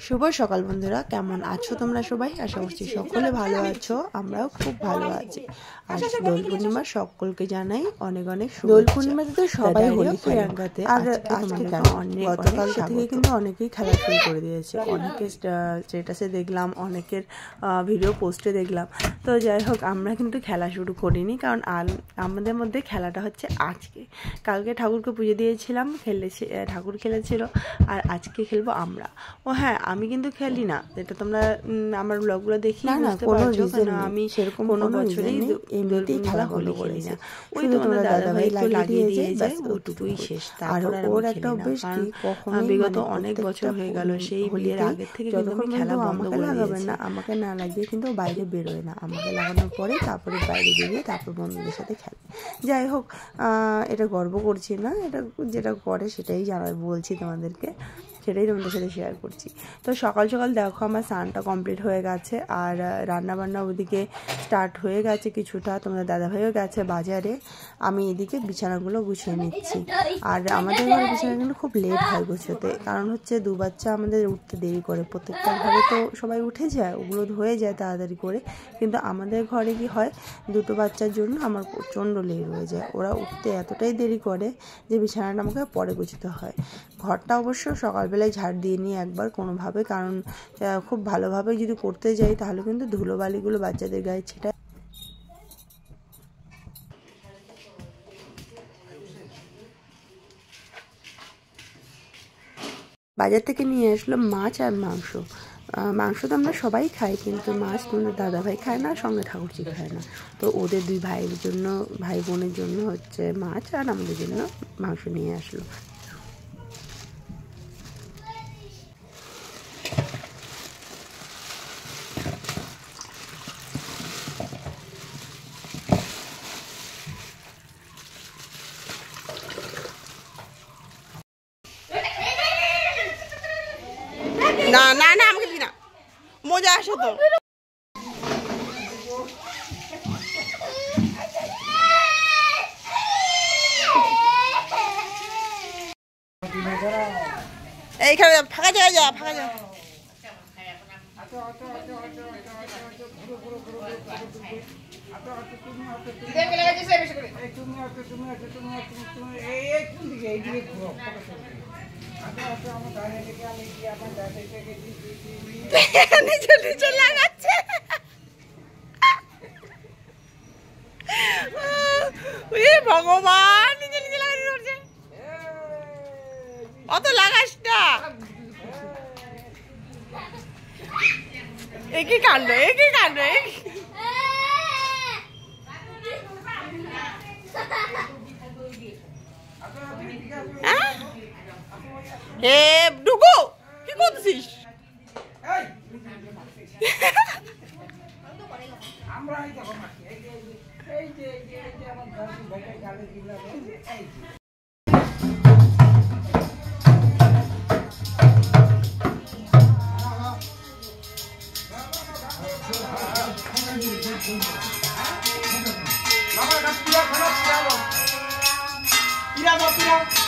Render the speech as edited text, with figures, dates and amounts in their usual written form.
শুভ সকাল বন্ধুরা, কেমন আছো তোমরা সবাই? আশা করছি সকলে ভালো আছো, আমরাও খুব ভালো আছি। আজ দোল পূর্ণিমা, সকলকে জানাই অনেক অনেক শুভেচ্ছা। দোল পূর্ণিমাতে তো সবাই হোলি প্রিয়াঙ্কাতে, আর আজকে গতকাল থেকে কিন্তু অনেকেই খেলা শুরু করে দিয়েছে। অনেকের স্ট্যাটাসে দেখলাম, অনেকের ভিডিও পোস্টে দেখলাম। তো যাই হোক, আমরা কিন্তু খেলা শুরু করিনি, কারণ আমাদের মধ্যে খেলাটা হচ্ছে আজকে। কালকে ঠাকুরকে পুজো দিয়েছিলাম, ঠাকুর খেলেছিল, আর আজকে খেলবো আমরা। ও হ্যাঁ, আমি কিন্তু খেলি না, এটা তোমরা আমার ব্লগগুলো দেখি বুঝতে পারছো, কারণ আমি সেরকম কোনো বছরই এমনিতেই খেলা হলো করি না। ওই তোমাদের দাদাভাই একটু লাগিয়ে দিয়ে যায়, ওটুকুই শেষ। আর ওর একটা অভ্যেস কি, কখনো বিগত অনেক বছর হয়ে গেল, সেই বিয়ের আগের থেকে কিন্তু আমি খেলা বন্ধ করে দিয়েছি। না, আমাকে না লাগিয়ে কিন্তু বাইরে বেরোয় না, আমাকে লাগানোর পরে তারপরে বাইরে বেরিয়ে তারপর বন্ধুদের সাথে খেলে। যাই হোক, এটা গর্ব করছি না, এটা যেটা করে সেটাই বলছি তোমাদেরকে, সেটাই তোমাদের সাথে শেয়ার করছি। তো সকাল সকাল দেখো, আমার স্নানটা কমপ্লিট হয়ে গেছে, আর রান্নাবান্না ওদিকে স্টার্ট হয়ে গেছে কিছুটা। তোমাদের দাদাভাইও গেছে বাজারে, আমি এদিকে বিছানাগুলো গুছিয়ে নিচ্ছি। আর আমাদের ঘরে বিছানাগুলো খুব লেট হয় গুছোতে, কারণ হচ্ছে দু বাচ্চা আমাদের উঠতে দেরি করে। প্রত্যেকটা ঘরে তো সবাই উঠে যায়, ওগুলো হয়ে যায় তাড়াতাড়ি করে, কিন্তু আমাদের ঘরে কি হয়, দুটো বাচ্চার জন্য আমার প্রচণ্ড লেট হয়ে যায়। ওরা উঠতে এতটাই দেরি করে যে বিছানাটা আমাকে পরে গুছোতে হয়। ঘরটা অবশ্য সকালবেলায় ঝাড় দিয়ে নিই একবার কোনোভাবে, কারণ খুব ভালোভাবে যদি করতে যাই তাহলে কিন্তু ধুলোবালিগুলো বাচ্চাদের গায়ে ছেটায়। বাজার থেকে নিয়ে আসলো মাছ আর মাংস। মাংস তো আমরা সবাই খাই, কিন্তু মাছ তোমাদের দাদাভাই খায় না, সঙ্গে ঠাকুরজি খায় না। তো ওদের দুই ভাইয়ের জন্য, ভাই বোনের জন্য হচ্ছে মাছ, আর আমাদের জন্য মাংস নিয়ে আসলো। না না না, আমাকে দিবি না, মজা আসে তো। এইখানে ফাঁকা জায়গায় যা, ফাঁকা জায়গা। নিচে লাগাচ্ছে, ভগবান, নিচে নিচে লাগাতে ধরছে। অত লাগাস না, একই কাণ্ড, একই কাণ্ড। হে ডুগু, কি করছিস? Mira,